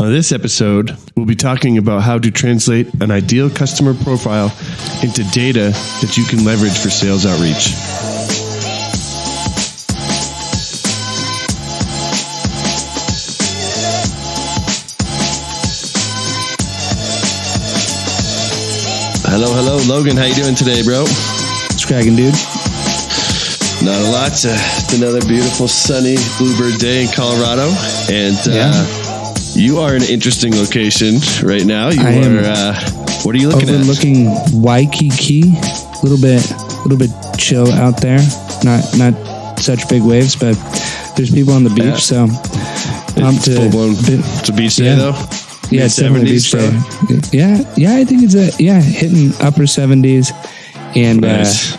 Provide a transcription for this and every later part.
On this episode, we'll be talking about how to translate an ideal customer profile into data that you can leverage for sales outreach. Hello, Logan. How you doing today, bro? It's cracking, dude. Not a lot. It's another beautiful, sunny bluebird day in Colorado, and you are in an interesting location right now. What are you looking at? Overlooking Waikiki. A little bit chill out there. Not such big waves, but there's people on the beach. Yeah. So it's a beach day though. Yeah, it's definitely a beach day. Yeah, I think it's hitting upper 70s, and nice.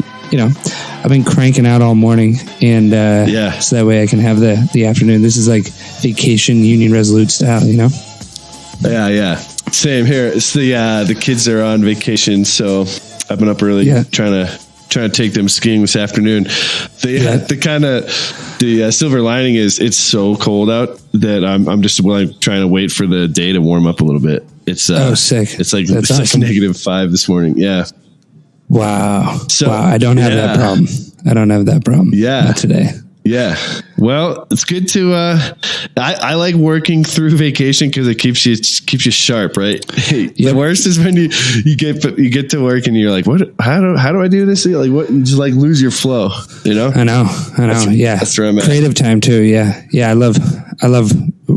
I've been cranking out all morning, and so that way I can have the afternoon. This is like vacation Union Resolute style, Yeah. Same here. It's the kids are on vacation, so I've been up early trying to take them skiing this afternoon. The silver lining is it's so cold out that I'm just trying to wait for the day to warm up a little bit. It's sick. It's like awesome. like -5 this morning. Yeah. Wow. I don't have that problem. I don't have that problem. Yeah. Not today. Yeah. Well, it's good to, I like working through vacation because it keeps you sharp, right? The worst is when you get to work and you're like, how do I do this? Like what? You just like lose your flow, I know. That's where I'm at. Creative time too. Yeah. I love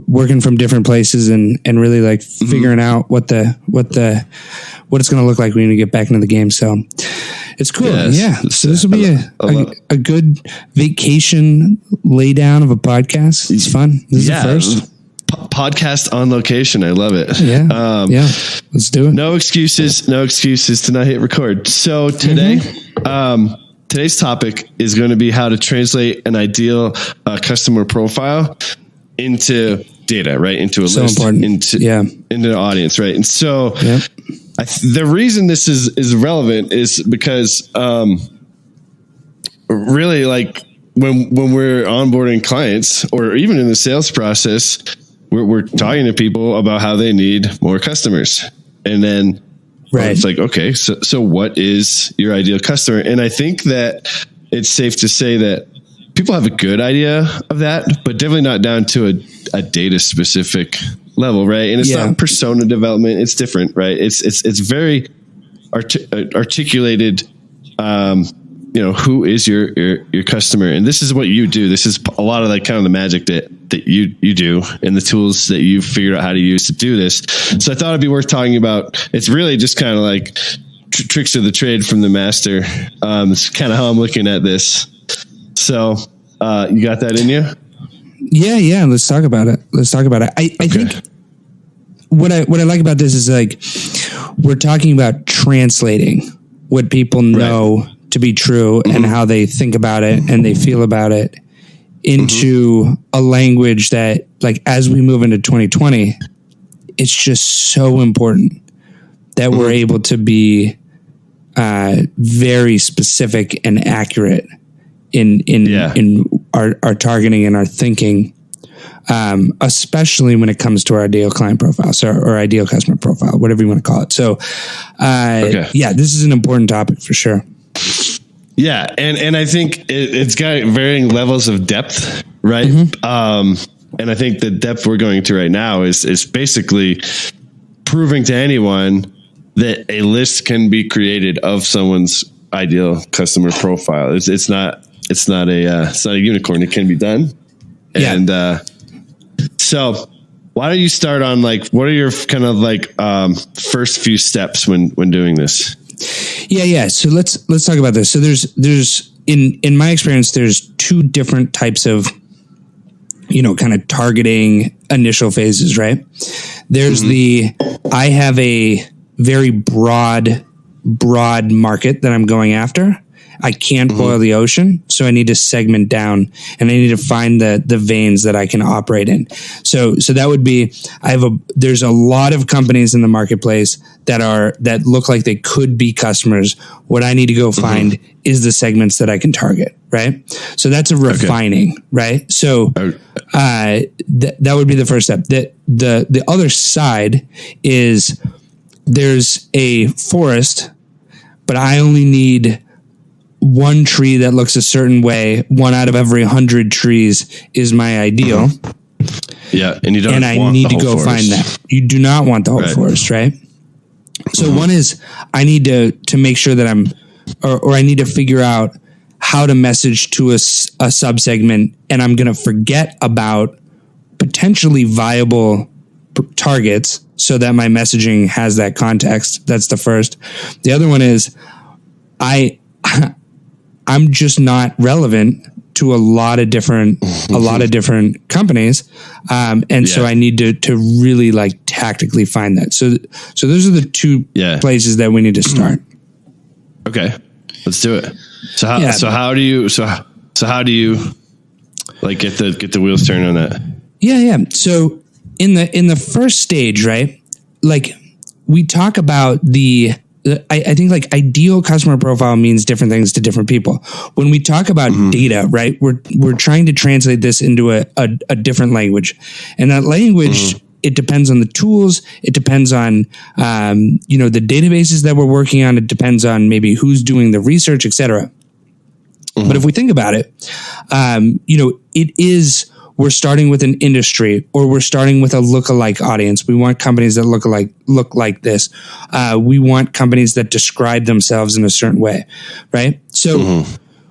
working from different places and really like figuring out what it's going to look like when you get back into the game. So it's cool. Yes. Yeah. So this will be a good vacation lay down of a podcast. It's fun. This is the first podcast on location. I love it. Yeah. Let's do it. No excuses to not hit record. So today, today's topic is going to be how to translate an ideal customer profile into data, right? Into a list, into the audience, right? And so the reason this is relevant is because really, like when we're onboarding clients or even in the sales process, we're talking to people about how they need more customers, and then it's like, okay, so what is your ideal customer? And I think that it's safe to say that people have a good idea of that, but definitely not down to a data specific level, right? And it's not persona development; it's different, right? It's very articulated. Who is your customer, and this is what you do. This is a lot of like kind of the magic that you do, and the tools that you figured out how to use to do this. So I thought it'd be worth talking about. It's really just kind of like tricks of the trade from the master. It's kind of how I'm looking at this. So, you got that in you? Yeah. Let's talk about it. I think what I like about this is like, we're talking about translating what people know to be true and how they think about it and they feel about it into a language that, like, as we move into 2020, it's just so important that we're able to be very specific and accurate in our targeting and our thinking, especially when it comes to our ideal client profile, or ideal customer profile, whatever you want to call it. So, this is an important topic for sure. Yeah, and I think it's got varying levels of depth, right? And I think the depth we're going to right now is basically proving to anyone that a list can be created of someone's ideal customer profile. It's not a unicorn. It can be done. Yeah. And so why don't you start on, like, what are your kind of like first few steps when doing this? Yeah. So let's talk about this. So there's in my experience, there's two different types of, kind of targeting initial phases, right? There's I have a very broad market that I'm going after. I can't boil the ocean. So I need to segment down, and I need to find the veins that I can operate in. So that would be, there's a lot of companies in the marketplace that look like they could be customers. What I need to go find is the segments that I can target. Right. So that's a refining, right? So, that would be the first step. The other side is there's a forest, but I only need one tree that looks a certain way. 1 out of every 100 trees is my ideal. Yeah. And you don't and I want need the to go whole find forest. that. You do not want the whole forest, right? So one is I need to make sure that or I need to figure out how to message to a subsegment, and I'm going to forget about potentially viable targets so that my messaging has that context. That's the first. The other one is I'm just not relevant to a lot of different companies. So I need to really like tactically find that. So those are the two places that we need to start. Okay, let's do it. So how do you like get the wheels turning on that? Yeah. So in the first stage, right? Like we talk about I think like ideal customer profile means different things to different people. When we talk about data, right? We're trying to translate this into a different language, and that language, it depends on the tools. It depends on, the databases that we're working on. It depends on maybe who's doing the research, et cetera. But if we think about it, we're starting with an industry, or we're starting with a lookalike audience. We want companies that look like this. We want companies that describe themselves in a certain way, right? So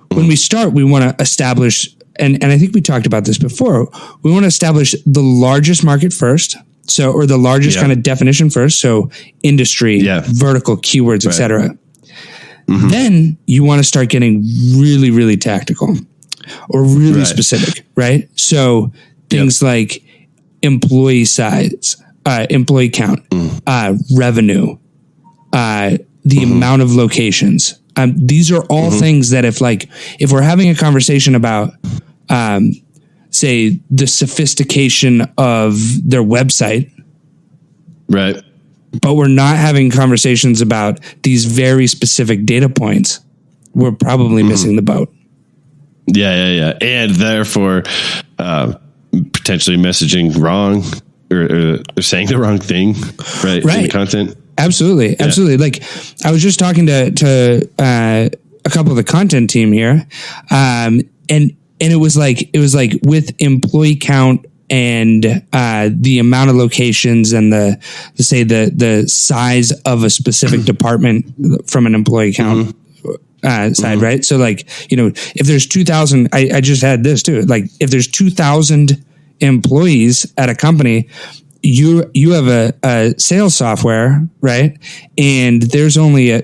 when we start, we want to establish, and I think we talked about this before, we want to establish the largest market first. So, or the largest kind of definition first. So industry, vertical, keywords, et cetera. Then you want to start getting really, really tactical or really specific, right? So things like employee size, employee count, revenue, the amount of locations. These are all things that if we're having a conversation about, say, the sophistication of their website, right? But we're not having conversations about these very specific data points, we're probably missing the boat. Yeah. And therefore, potentially messaging wrong or saying the wrong thing, right? In the content. Absolutely. Like I was just talking to a couple of the content team here, and it was like with employee count and the amount of locations and the size of a specific department from an employee count side, right? So like, if there's 2,000, I just had this too. Like if there's 2,000 employees at a company, you have a sales software, right? And there's only a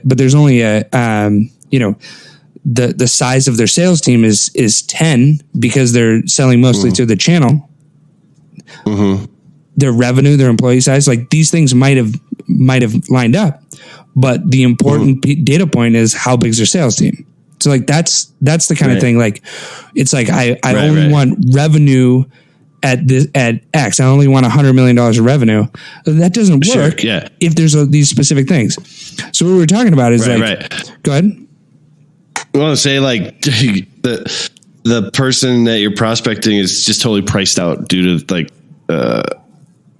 the size of their sales team is 10 because they're selling mostly to the channel. Their revenue, their employee size, like these things might have lined up, but the important data point is how big is their sales team. So like that's the kind of thing. Like it's like I only want revenue at X. I only want $100 million of revenue. That doesn't work if there's these specific things. So what we're talking about is go ahead. I want to say like the person that you're prospecting is just totally priced out due to like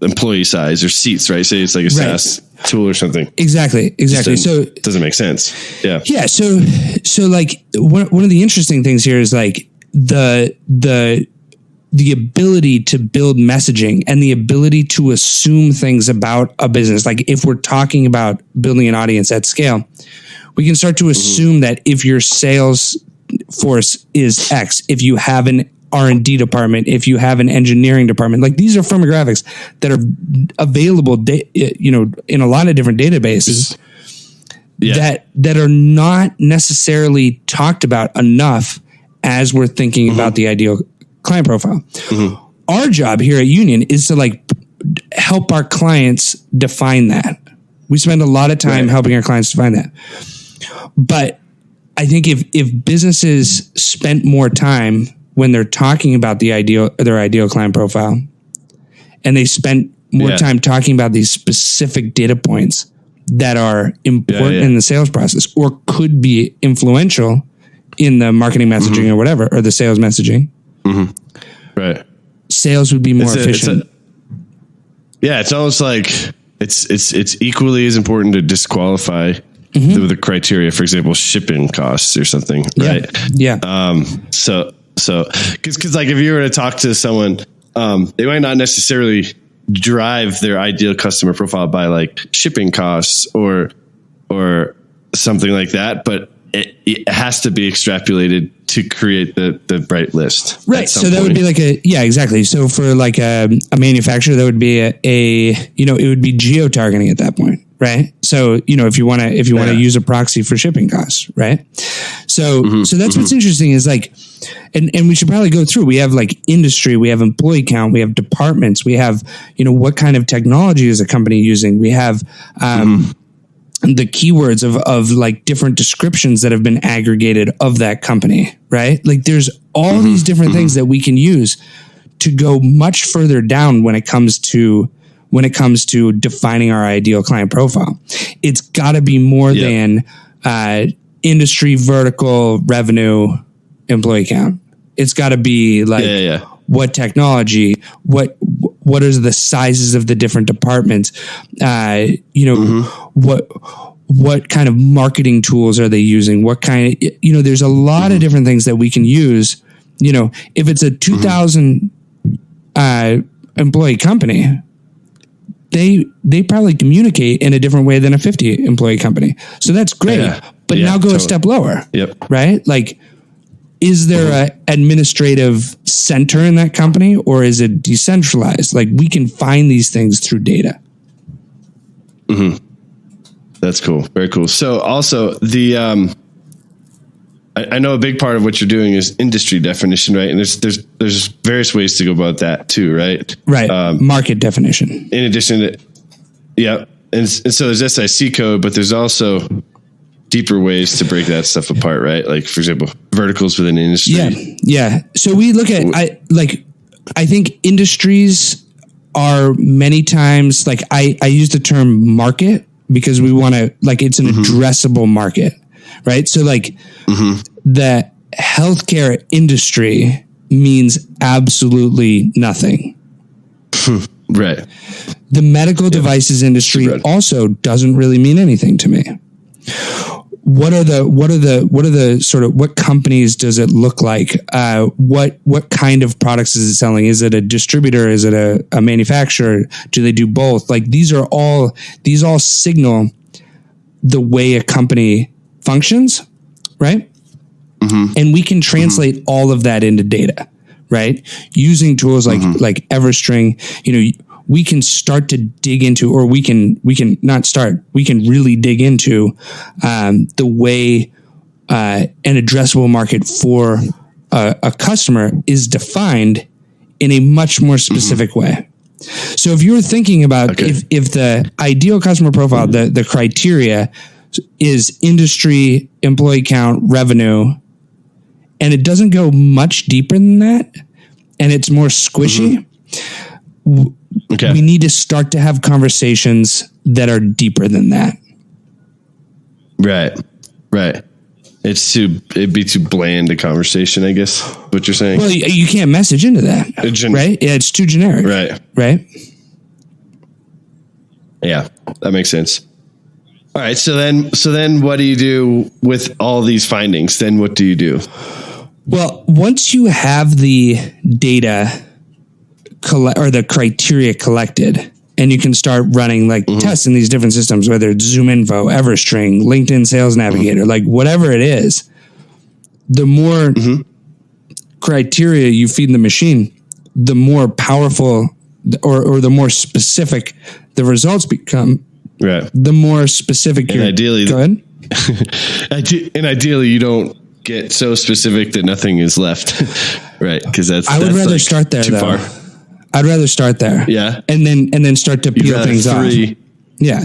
employee size or seats, right? Say it's like a SaaS tool or something. Exactly. So it doesn't make sense. Yeah. So like one of the interesting things here is like the ability to build messaging and the ability to assume things about a business. Like if we're talking about building an audience at scale, we can start to assume that if your sales force is X, if you have an R&D department, if you have an engineering department, like these are firmographics that are available, in a lot of different databases that are not necessarily talked about enough as we're thinking about the ideal client profile. Our job here at Union is to like help our clients define that. We spend a lot of time helping our clients define that. But I think if businesses spent more time when they're talking about their ideal client profile, and they spent more time talking about these specific data points that are important in the sales process or could be influential in the marketing messaging or whatever, or the sales messaging, right? Sales would be more efficient. It's almost like it's equally as important to disqualify the criteria, for example, shipping costs or something, right? So because like if you were to talk to someone, they might not necessarily drive their ideal customer profile by like shipping costs or something like that, but it has to be extrapolated to create the right list. Right. So that would be like exactly. So for like a manufacturer, that would be it would be geo-targeting at that point. Right. So, if you want to use a proxy for shipping costs. Right. So that's what's interesting is like, and we should probably go through, we have like industry, we have employee count, we have departments, we have, what kind of technology is a company using? We have, the keywords of like different descriptions that have been aggregated of that company, right? Like there's all these different things that we can use to go much further down when it comes to defining our ideal client profile. It's got to be more than industry, vertical, revenue, employee count. It's got to be like what technology, what are the sizes of the different departments, what kind of marketing tools are they using? What kind of, there's a lot of different things that we can use. If it's a 2,000 employee company, they probably communicate in a different way than a 50 employee company. So that's great. But now go a step lower. Right? Like, is there an administrative center in that company, or is it decentralized? Like, we can find these things through data. That's cool. Very cool. So also the, I know a big part of what you're doing is industry definition, right? And there's various ways to go about that too, right? Right. Market definition. In addition to, and so there's SIC code, but there's also deeper ways to break that stuff apart, right? Like, for example, verticals within industry. Yeah. So we look at, I think industries are many times, like I use the term market because we want to, like, it's an addressable market, right? So like the healthcare industry means absolutely nothing. Right. The medical devices industry also doesn't really mean anything to me. What are the sort of, what companies does it look like? What kind of products is it selling? Is it a distributor? Is it a manufacturer? Do they do both? Like, these all signal the way a company functions, right? And we can translate all of that into data, right? Using tools like EverString, we can start to dig into, or we can really dig into the way an addressable market for a customer is defined in a much more specific way. So if you're thinking about if the ideal customer profile, the criteria is industry, employee count, revenue, and it doesn't go much deeper than that, and it's more squishy, we need to start to have conversations that are deeper than that. Right. It'd be too bland a conversation, I guess, what you're saying. Well, you can't message into that, right? Yeah, it's too generic. Right. Yeah, that makes sense. All right. So then what do you do with all these findings? Then what do you do? Well, once you have the data or the criteria collected, and you can start running tests in these different systems, whether it's ZoomInfo, EverString, LinkedIn Sales Navigator, like whatever it is, the more criteria you feed the machine, the more powerful or the more specific the results become. Right. The more specific you're. Ideally, go ahead. And ideally, you don't get so specific that nothing is left. Right. Because I would rather start there, though. Far. I'd rather start there. Yeah. And then start to peel things off. Yeah.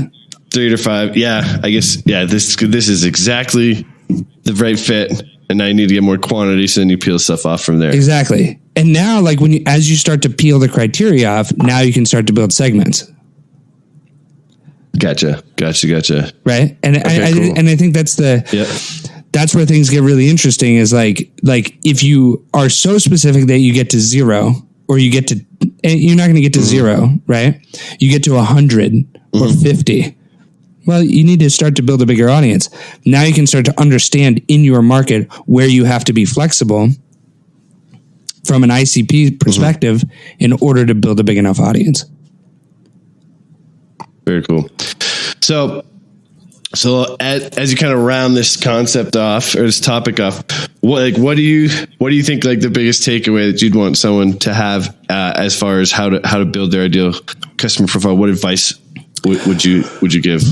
3 to 5. Yeah. I guess. Yeah. This is exactly the right fit, and now you need to get more quantity, so then you peel stuff off from there. Exactly. And now, like as you start to peel the criteria off, now you can start to build segments. Gotcha. Right. And cool. I think that's that's where things get really interesting is like if you are so specific that you get to 0 or you get to, you're not going to get to 0, right? You get to 100 or 50. Well, you need to start to build a bigger audience. Now you can start to understand in your market where you have to be flexible from an ICP perspective in order to build a big enough audience. Very cool. So as you kind of round this concept off or this topic off, what do you think like the biggest takeaway that you'd want someone to have as far as how to build their ideal customer profile? What advice would you give?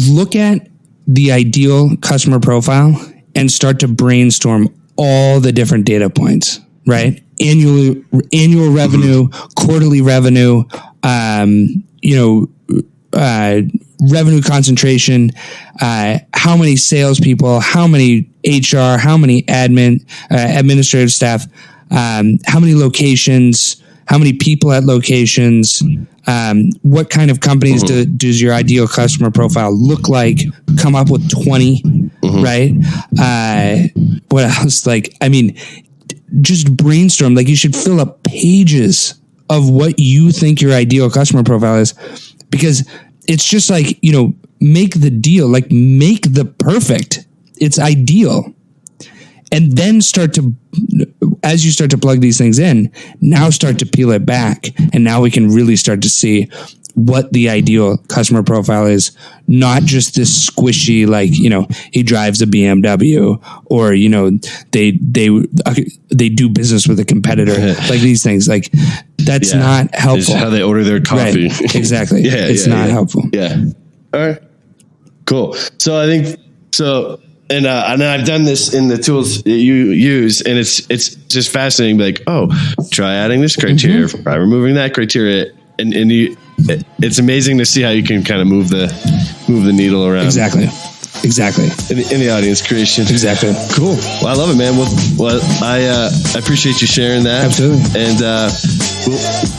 Look at the ideal customer profile and start to brainstorm all the different data points, right? Annual revenue, quarterly revenue, revenue concentration, how many salespeople, how many HR, how many administrative staff, how many locations, how many people at locations, what kind of companies does your ideal customer profile look like? Come up with 20, right? What else? Just brainstorm. Like, you should fill up pages of what you think your ideal customer profile is, because it's just like, make the deal, like make the perfect. It's ideal. And then as you start to plug these things in, now start to peel it back. And now we can really start to see what the ideal customer profile is, not just this squishy, like, he drives a BMW, or, they do business with a competitor, like these things, like that's not helpful. It's how they order their coffee. Right. Exactly. It's not helpful. Yeah. All right, cool. So I think so. And I've done this in the tools that you use, and it's just fascinating. Like, try adding this criteria, try removing that criteria, and it's amazing to see how you can kind of move the needle around. Exactly. In the audience creation. Exactly. Cool. Well, I love it, man. Well, I appreciate you sharing that. Absolutely. And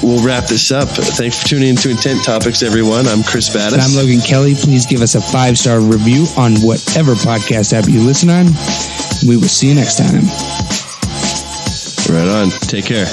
we'll wrap this up. Thanks for tuning into Intent Topics, everyone. I'm Chris Battis. And I'm Logan Kelly. Please give us a 5-star review on whatever podcast app you listen on. We will see you next time. Right on. Take care.